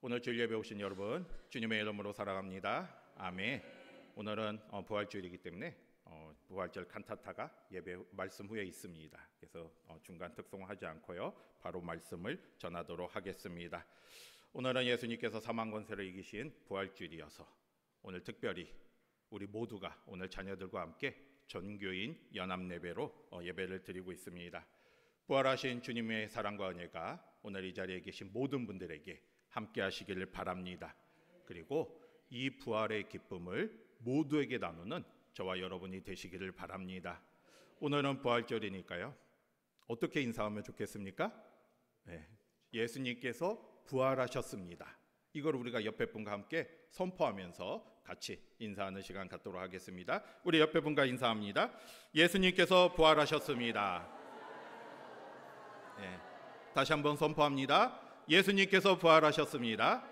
오늘 주일 예배 오신 여러분 주님의 이름으로 사랑합니다. 아멘. 오늘은 부활주일이기 때문에 부활절 칸타타가 예배 말씀 후에 있습니다. 그래서 중간 특송하지 않고요 바로 말씀을 전하도록 하겠습니다. 오늘은 예수님께서 사망 권세를 이기신 부활주일이어서 오늘 특별히 우리 모두가 오늘 자녀들과 함께 전교인 연합예배로 예배를 드리고 있습니다. 부활하신 주님의 사랑과 은혜가 오늘 이 자리에 계신 모든 분들에게 함께 하시기를 바랍니다. 그리고 이 부활의 기쁨을 모두에게 나누는 저와 여러분이 되시기를 바랍니다. 오늘은 부활절이니까요. 어떻게 인사하면 좋겠습니까? 예수님께서 부활하셨습니다. 이걸 우리가 옆에 분과 함께 선포하면서 같이 인사하는 시간 갖도록 하겠습니다. 우리 옆에 분과 인사합니다. 예수님께서 부활하셨습니다. 다시 한번 선포합니다. 예수님께서 부활하셨습니다.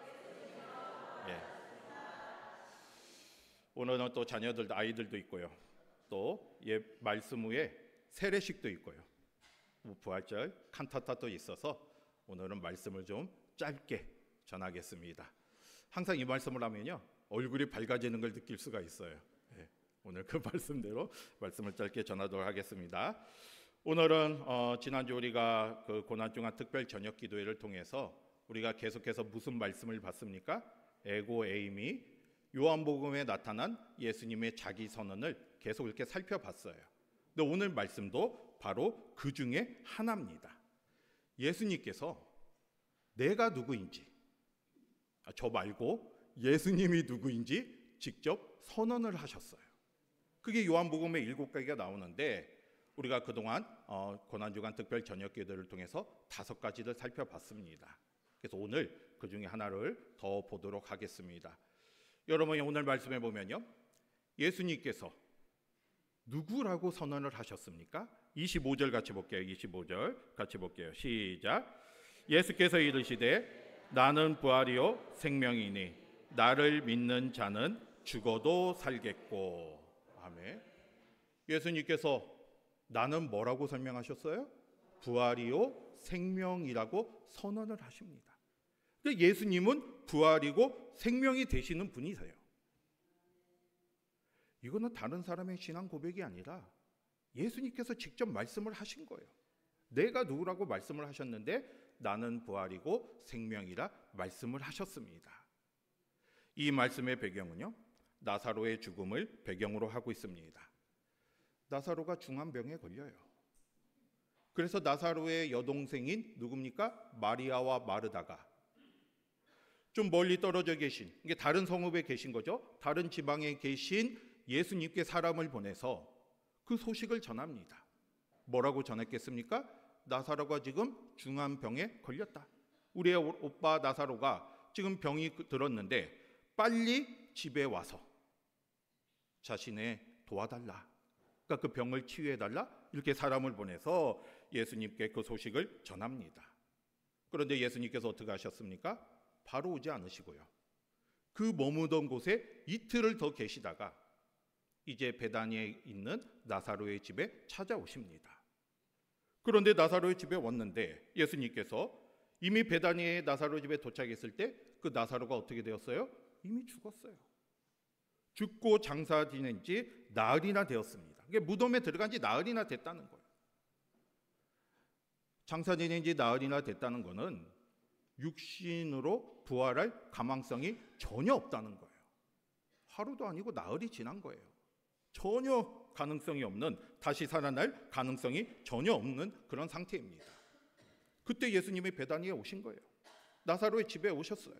오늘은 또 자녀들, 아이들도 있고요. 또 말씀 후에 세례식도 있고요. 부활절 칸타타도 있어서 오늘은 말씀을 좀 짧게 전하겠습니다. 항상 이 말씀을 하면요 얼굴이 밝아지는 걸 느낄 수가 있어요. 오늘 그 말씀대로 말씀을 짧게 전하도록 하겠습니다. 오늘은 지난주 우리가 그 고난중한 특별 저녁 기도회를 통해서 우리가 계속해서 무슨 말씀을 봤습니까? 에고 에임이 요한복음에 나타난 예수님의 자기 선언을 계속 이렇게 살펴봤어요. 근데 오늘 말씀도 바로 그 중에 하나입니다. 예수님께서 내가 누구인지, 저 말고 예수님이 누구인지 직접 선언을 하셨어요. 그게 요한복음의 7가지가 나오는데 우리가 그동안 고난주간 특별 저녁 기도를 통해서 5가지를 살펴봤습니다. 그래서 오늘 그 중에 하나를 더 보도록 하겠습니다. 여러분이 오늘 말씀해 보면요 예수님께서 누구라고 선언을 하셨습니까? 25절 같이 볼게요. 25절 같이 볼게요. 시작. 예수께서 이르시되 나는 부활이요 생명이니 나를 믿는 자는 죽어도 살겠고. 아멘. 예수님께서 나는 뭐라고 설명하셨어요? 부활이요 생명이라고 선언을 하십니다. 예수님은 부활이고 생명이 되시는 분이세요. 이거는 다른 사람의 신앙 고백이 아니라 예수님께서 직접 말씀을 하신 거예요. 내가 누구라고 말씀을 하셨는데 나는 부활이고 생명이라 말씀을 하셨습니다. 이 말씀의 배경은요 나사로의 죽음을 배경으로 하고 있습니다. 나사로가 중환병에 걸려요. 그래서 나사로의 여동생인 누굽니까? 마리아와 마르다가 좀 멀리 떨어져 계신, 이게 다른 성읍에 계신 거죠. 다른 지방에 계신 예수님께 사람을 보내서 그 소식을 전합니다. 뭐라고 전했겠습니까? 나사로가 지금 중환병에 걸렸다. 우리의 오빠 나사로가 지금 병이 들었는데 빨리 집에 와서 자신의 도와달라. 그러니까 그 병을 치유해달라. 이렇게 사람을 보내서 예수님께 그 소식을 전합니다. 그런데 예수님께서 어떻게 하셨습니까? 바로 오지 않으시고요. 그 머무던 곳에 이틀을 더 계시다가 이제 베다니에 있는 나사로의 집에 찾아오십니다. 그런데 나사로의 집에 왔는데 예수님께서 이미 베다니의 나사로 집에 도착했을 때 그 나사로가 어떻게 되었어요? 이미 죽었어요. 죽고 장사 지낸 지 나흘이나 되었습니다. 이게 무덤에 들어간 지 나흘이나 됐다는 거예요. 장사 지낸 지 나흘이나 됐다는 거는 육신으로 부활할 가망성이 전혀 없다는 거예요. 하루도 아니고 나흘이 지난 거예요. 전혀 가능성이 없는, 다시 살아날 가능성이 전혀 없는 그런 상태입니다. 그때 예수님이 베다니에 오신 거예요. 나사로의 집에 오셨어요.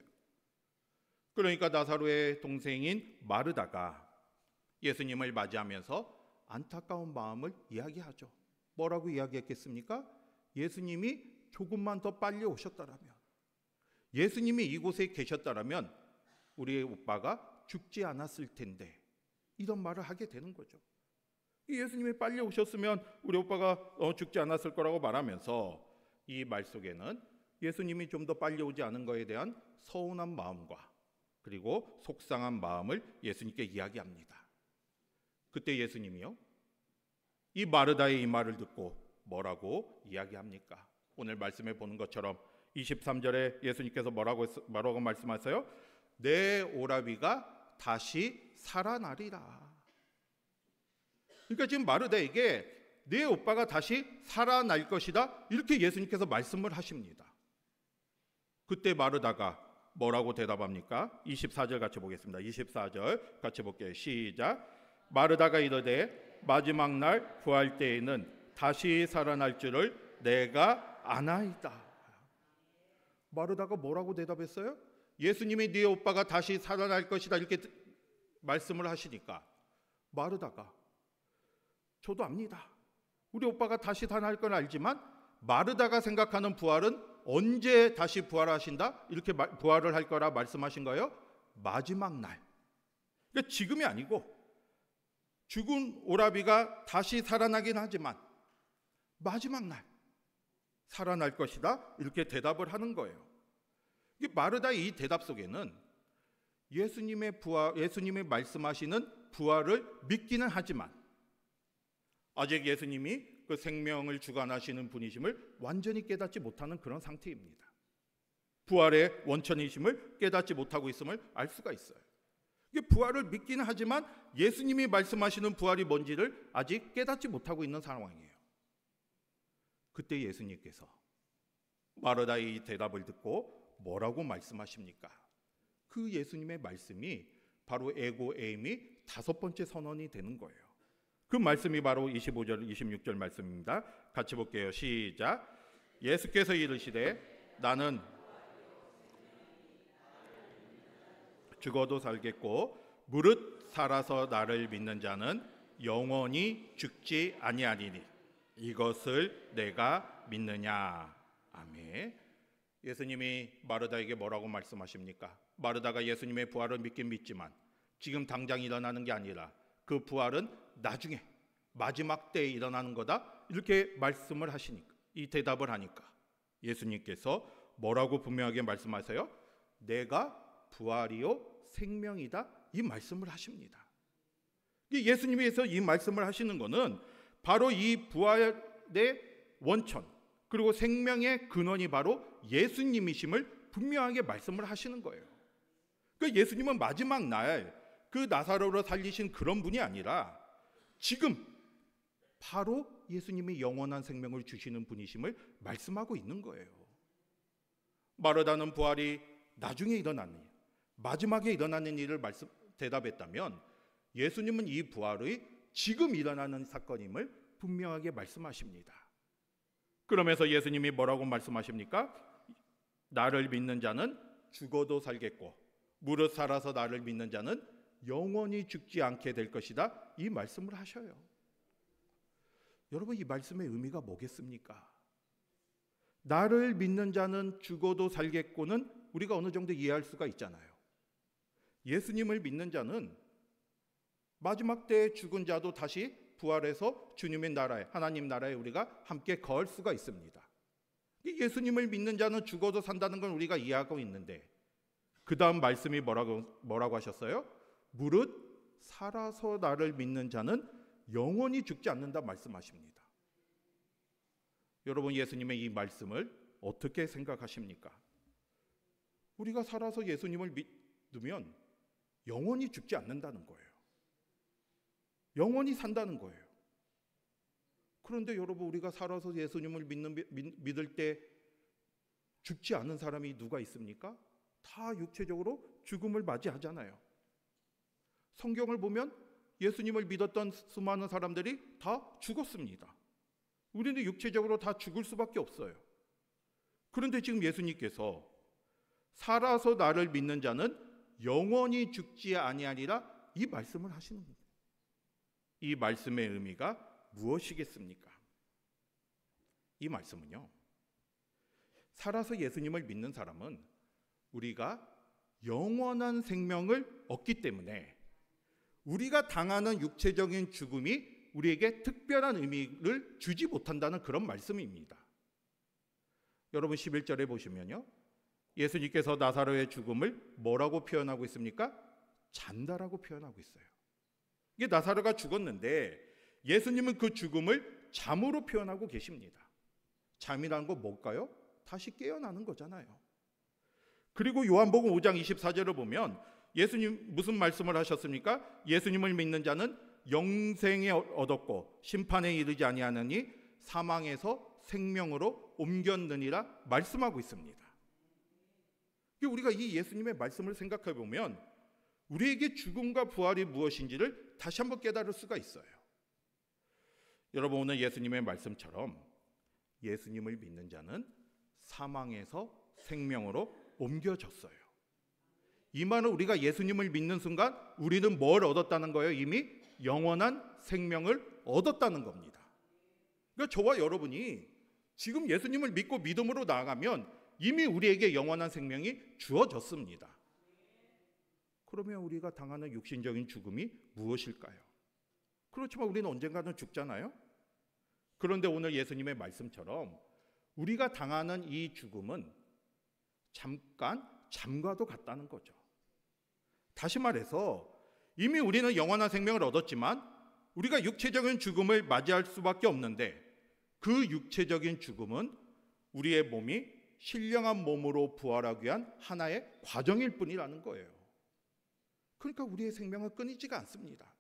그러니까 나사로의 동생인 마르다가 예수님을 맞이하면서 안타까운 마음을 이야기하죠. 뭐라고 이야기했겠습니까? 예수님이 조금만 더 빨리 오셨더라면, 예수님이 이곳에 계셨더라면 우리의 오빠가 죽지 않았을 텐데, 이런 말을 하게 되는 거죠. 예수님이 빨리 오셨으면 우리 오빠가 죽지 않았을 거라고 말하면서 이 말 속에는 예수님이 좀 더 빨리 오지 않은 거에 대한 서운한 마음과 그리고 속상한 마음을 예수님께 이야기합니다. 그때 예수님이요 이 마르다의 이 말을 듣고 뭐라고 이야기합니까? 오늘 말씀에 보는 것처럼 23절에 예수님께서 뭐라고 말씀하세요? 내 오라비가 다시 살아나리라. 그러니까 지금 마르다에게 내 오빠가 다시 살아날 것이다, 이렇게 예수님께서 말씀을 하십니다. 그때 마르다가 뭐라고 대답합니까? 24절 같이 보겠습니다. 24절 같이 볼게요. 시작. 마르다가 이르되 마지막 날 부활 때에는 다시 살아날 줄을 내가 아나이다. 마르다가 뭐라고 대답했어요? 예수님이 네 오빠가 다시 살아날 것이다 이렇게 말씀을 하시니까 마르다가 저도 압니다. 우리 오빠가 다시 살아날 건 알지만 마르다가 생각하는 부활은 언제 다시 부활하신다? 이렇게 부활을 할 거라 말씀하신 거예요? 마지막 날. 그러니까 지금이 아니고 죽은 오라비가 다시 살아나긴 하지만 마지막 날 살아날 것이다, 이렇게 대답을 하는 거예요. 마르다의 이 대답 속에는 예수님이 말씀하시는 부활을 믿기는 하지만 아직 예수님이 그 생명을 주관하시는 분이심을 완전히 깨닫지 못하는 그런 상태입니다. 부활의 원천이심을 깨닫지 못하고 있음을 알 수가 있어요. 부활을 믿기는 하지만 예수님이 말씀하시는 부활이 뭔지를 아직 깨닫지 못하고 있는 상황이에요. 그때 예수님께서 마르다의 이 대답을 듣고 뭐라고 말씀하십니까? 그 예수님의 말씀이 바로 에고 에임이 5번째 선언이 되는 거예요. 그 말씀이 바로 25절 26절 말씀입니다. 같이 볼게요. 시작. 예수께서 이르시되 나는 죽어도 살겠고 무릇 살아서 나를 믿는 자는 영원히 죽지 아니하리니 이것을 내가 믿느냐. 아멘. 예수님이 마르다에게 뭐라고 말씀하십니까? 마르다가 예수님의 부활을 믿긴 믿지만 지금 당장 일어나는 게 아니라 그 부활은 나중에 마지막 때에 일어나는 거다, 이렇게 말씀을 하시니까, 이 대답을 하니까 예수님께서 뭐라고 분명하게 말씀하세요? 내가 부활이요 생명이다, 이 말씀을 하십니다. 예수님께서 이 말씀을 하시는 것은 바로 이 부활의 원천 그리고 생명의 근원이 바로 예수님이심을 분명하게 말씀을 하시는 거예요. 그러니까 예수님은 마지막 날 그 나사로를 살리신 그런 분이 아니라 지금 바로 예수님이 영원한 생명을 주시는 분이심을 말씀하고 있는 거예요. 마르다는 부활이 나중에 일어나는, 마지막에 일어나는 일을 대답했다면 예수님은 이 부활의 지금 일어나는 사건임을 분명하게 말씀하십니다. 그러면서 예수님이 뭐라고 말씀하십니까? 나를 믿는 자는 죽어도 살겠고 무릇 살아서 나를 믿는 자는 영원히 죽지 않게 될 것이다, 이 말씀을 하셔요. 여러분, 이 말씀의 의미가 뭐겠습니까? 나를 믿는 자는 죽어도 살겠고는 우리가 어느 정도 이해할 수가 있잖아요. 예수님을 믿는 자는 마지막 때에 죽은 자도 다시 부활해서 주님의 나라에, 하나님 나라에 우리가 함께 거할 수가 있습니다. 예수님을 믿는 자는 죽어도 산다는 건 우리가 이해하고 있는데 그 다음 말씀이 뭐라고 하셨어요? 무릇 살아서 나를 믿는 자는 영원히 죽지 않는다 말씀하십니다. 여러분, 예수님의 이 말씀을 어떻게 생각하십니까? 우리가 살아서 예수님을 믿으면 영원히 죽지 않는다는 거예요. 영원히 산다는 거예요. 그런데 여러분, 우리가 살아서 예수님을 믿을 때 죽지 않는 사람이 누가 있습니까? 다 육체적으로 죽음을 맞이하잖아요. 성경을 보면 예수님을 믿었던 수많은 사람들이 다 죽었습니다. 우리는 육체적으로 다 죽을 수밖에 없어요. 그런데 지금 예수님께서 살아서 나를 믿는 자는 영원히 죽지 아니하리라, 이 말씀을 하시는 겁니다. 이 말씀의 의미가 무엇이겠습니까? 이 말씀은요, 살아서 예수님을 믿는 사람은 우리가 영원한 생명을 얻기 때문에 우리가 당하는 육체적인 죽음이 우리에게 특별한 의미를 주지 못한다는 그런 말씀입니다. 여러분, 11절에 보시면요, 예수님께서 나사로의 죽음을 뭐라고 표현하고 있습니까? 잔다라고 표현하고 있어요. 이게 나사로가 죽었는데 예수님은 그 죽음을 잠으로 표현하고 계십니다. 잠이라는 건 뭘까요? 다시 깨어나는 거잖아요. 그리고 요한복음 5장 24절을 보면 예수님 무슨 말씀을 하셨습니까? 예수님을 믿는 자는 영생에 얻었고 심판에 이르지 아니하느니 사망에서 생명으로 옮겼느니라 말씀하고 있습니다. 우리가 이 예수님의 말씀을 생각해 보면 우리에게 죽음과 부활이 무엇인지를 다시 한번 깨달을 수가 있어요. 여러분, 오늘 예수님의 말씀처럼 예수님을 믿는 자는 사망에서 생명으로 옮겨졌어요. 이 말은 우리가 예수님을 믿는 순간 우리는 뭘 얻었다는 거예요? 이미 영원한 생명을 얻었다는 겁니다. 그러니까 저와 여러분이 지금 예수님을 믿고 믿음으로 나아가면 이미 우리에게 영원한 생명이 주어졌습니다. 그러면 우리가 당하는 육신적인 죽음이 무엇일까요? 그렇지만 우리는 언젠가는 죽잖아요. 그런데 오늘 예수님의 말씀처럼 우리가 당하는 이 죽음은 잠깐 잠과도 같다는 거죠. 다시 말해서 이미 우리는 영원한 생명을 얻었지만 우리가 육체적인 죽음을 맞이할 수밖에 없는데 그 육체적인 죽음은 우리의 몸이 신령한 몸으로 부활하기 위한 하나의 과정일 뿐이라는 거예요. 그러니까 우리의 생명은 끊이지가 않습니다.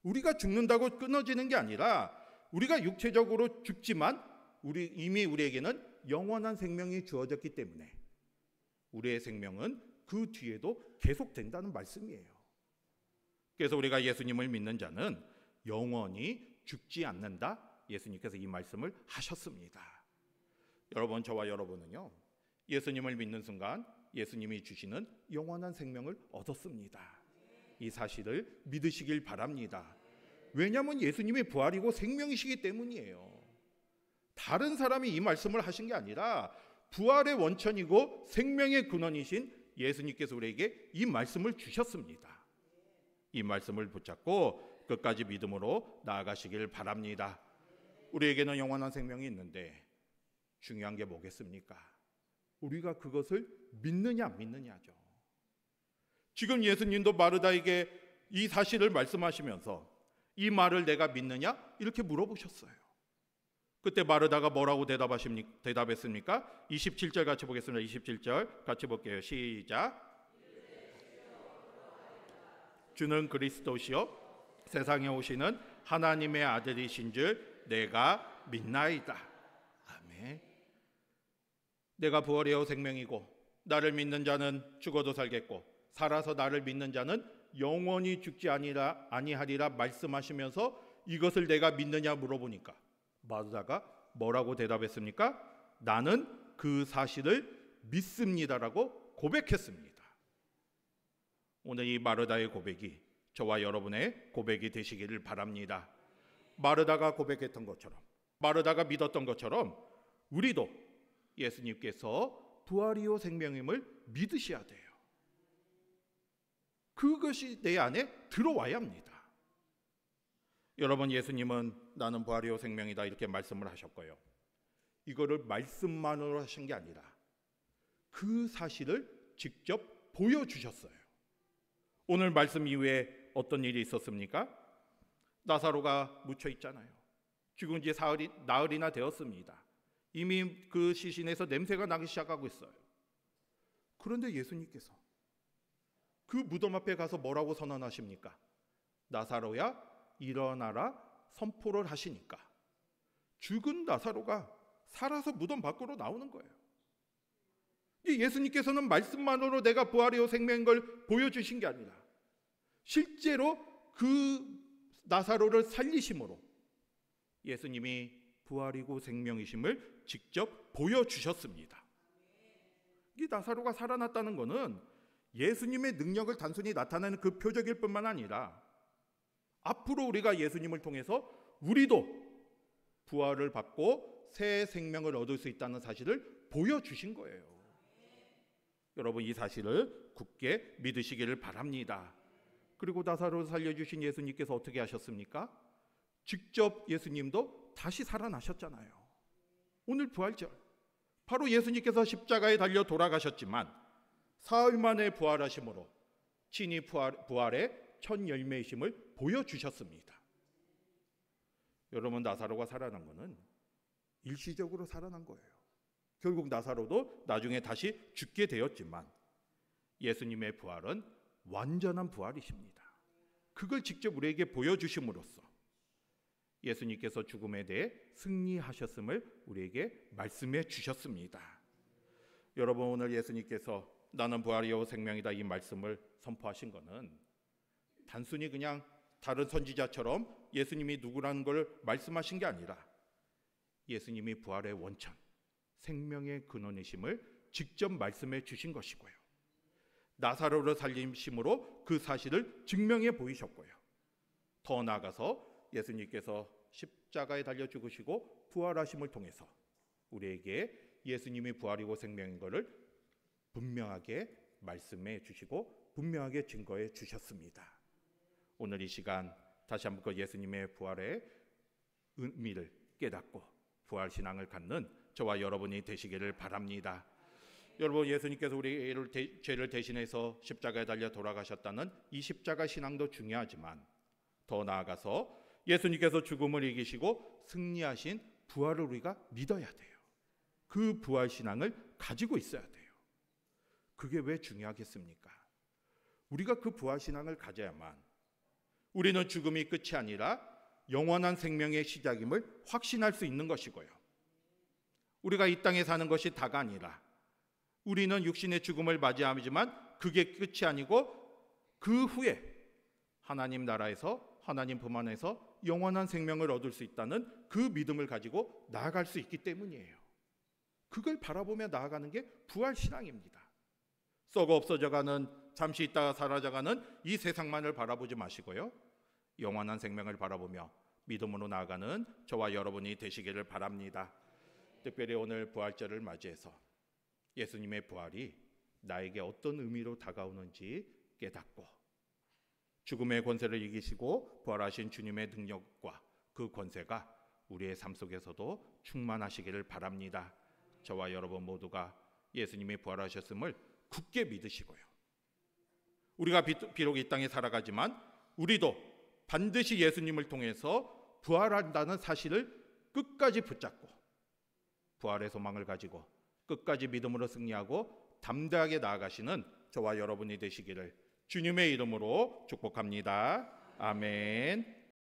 우리가 죽는다고 끊어지는 게 아니라 우리가 육체적으로 죽지만 이미 우리에게는 영원한 생명이 주어졌기 때문에 우리의 생명은 그 뒤에도 계속된다는 말씀이에요. 그래서 우리가 예수님을 믿는 자는 영원히 죽지 않는다. 예수님께서 이 말씀을 하셨습니다. 여러분, 저와 여러분은요, 예수님을 믿는 순간 예수님이 주시는 영원한 생명을 얻었습니다. 이 사실을 믿으시길 바랍니다. 왜냐하면 예수님이 부활이고 생명이시기 때문이에요. 다른 사람이 이 말씀을 하신 게 아니라 부활의 원천이고 생명의 근원이신 예수님께서 우리에게 이 말씀을 주셨습니다. 이 말씀을 붙잡고 끝까지 믿음으로 나아가시길 바랍니다. 우리에게는 영원한 생명이 있는데 중요한 게 뭐겠습니까? 우리가 그것을 믿느냐 안 믿느냐죠. 지금 예수님도 마르다에게 이 사실을 말씀하시면서 이 말을 내가 믿느냐? 이렇게 물어보셨어요. 그때 마르다가 뭐라고 대답했습니까? 27절 같이 보겠습니다. 27절 같이 볼게요. 시작. 주는 그리스도시요 세상에 오시는 하나님의 아들이신 줄 내가 믿나이다. 아멘. 내가 부활이요 생명이고 나를 믿는 자는 죽어도 살겠고 살아서 나를 믿는 자는 영원히 죽지 아니하리라 말씀하시면서 이것을 내가 믿느냐 물어보니까 마르다가 뭐라고 대답했습니까? 나는 그 사실을 믿습니다라고 고백했습니다. 오늘 이 마르다의 고백이 저와 여러분의 고백이 되시기를 바랍니다. 마르다가 고백했던 것처럼, 마르다가 믿었던 것처럼 우리도 예수님께서 부활이요 생명임을 믿으셔야 돼요. 그것이 내 안에 들어와야 합니다. 여러분, 예수님은 나는 부활이요 생명이다 이렇게 말씀을 하셨고요. 이거를 말씀만으로 하신 게 아니라 그 사실을 직접 보여주셨어요. 오늘 말씀 이후에 어떤 일이 있었습니까? 나사로가 묻혀 있잖아요. 죽은 지 나흘이나 되었습니다. 이미 그 시신에서 냄새가 나기 시작하고 있어요. 그런데 예수님께서 그 무덤 앞에 가서 뭐라고 선언하십니까? 나사로야 일어나라 선포를 하시니까 죽은 나사로가 살아서 무덤 밖으로 나오는 거예요. 예수님께서는 말씀만으로 내가 부활이요 생명인 걸 보여주신 게 아니라 실제로 그 나사로를 살리심으로 예수님이 부활이고 생명이심을 직접 보여주셨습니다. 이 나사로가 살아났다는 것은 예수님의 능력을 단순히 나타내는 그 표적일 뿐만 아니라 앞으로 우리가 예수님을 통해서 우리도 부활을 받고 새 생명을 얻을 수 있다는 사실을 보여주신 거예요. 여러분, 이 사실을 굳게 믿으시기를 바랍니다. 그리고 나사로를 살려주신 예수님께서 어떻게 하셨습니까? 직접 예수님도 다시 살아나셨잖아요. 오늘 부활절, 바로 예수님께서 십자가에 달려 돌아가셨지만 사흘 만에 부활하심으로 친히 부활의 첫 열매이심을 보여주셨습니다. 여러분, 나사로가 살아난 것은 일시적으로 살아난 거예요. 결국 나사로도 나중에 다시 죽게 되었지만 예수님의 부활은 완전한 부활이십니다. 그걸 직접 우리에게 보여주심으로써 예수님께서 죽음에 대해 승리하셨음을 우리에게 말씀해 주셨습니다. 여러분, 오늘 예수님께서 나는 부활이요 생명이다 이 말씀을 선포하신 것은 단순히 그냥 다른 선지자처럼 예수님이 누구라는 걸 말씀하신 게 아니라 예수님이 부활의 원천, 생명의 근원이심을 직접 말씀해 주신 것이고요. 나사로를 살리심으로 그 사실을 증명해 보이셨고요. 더 나아가서 예수님께서 십자가에 달려 죽으시고 부활하심을 통해서 우리에게 예수님이 부활이고 생명인 것을 분명하게 말씀해 주시고 분명하게 증거해 주셨습니다. 오늘 이 시간 다시 한번 그 예수님의 부활의 의미를 깨닫고 부활 신앙을 갖는 저와 여러분이 되시기를 바랍니다. 여러분, 예수님께서 우리의 죄를 대신해서 십자가에 달려 돌아가셨다는 이 십자가 신앙도 중요하지만 더 나아가서 예수님께서 죽음을 이기시고 승리하신 부활을 우리가 믿어야 돼요. 그 부활 신앙을 가지고 있어야 돼요. 그게 왜 중요하겠습니까? 우리가 그 부활 신앙을 가져야만 우리는 죽음이 끝이 아니라 영원한 생명의 시작임을 확신할 수 있는 것이고요. 우리가 이 땅에 사는 것이 다가 아니라 우리는 육신의 죽음을 맞이하지만 그게 끝이 아니고 그 후에 하나님 나라에서 하나님 품 안에서 영원한 생명을 얻을 수 있다는 그 믿음을 가지고 나아갈 수 있기 때문이에요. 그걸 바라보며 나아가는 게 부활신앙입니다. 썩어 없어져가는, 잠시 있다가 사라져가는 이 세상만을 바라보지 마시고요, 영원한 생명을 바라보며 믿음으로 나아가는 저와 여러분이 되시기를 바랍니다. 특별히 오늘 부활절을 맞이해서 예수님의 부활이 나에게 어떤 의미로 다가오는지 깨닫고 죽음의 권세를 이기시고 부활하신 주님의 능력과 그 권세가 우리의 삶 속에서도 충만하시기를 바랍니다. 저와 여러분 모두가 예수님이 부활하셨음을 굳게 믿으시고요, 우리가 비록 이 땅에 살아가지만 우리도 반드시 예수님을 통해서 부활한다는 사실을 끝까지 붙잡고 부활의 소망을 가지고 끝까지 믿음으로 승리하고 담대하게 나아가시는 저와 여러분이 되시기를 주님의 이름으로 축복합니다. 아멘.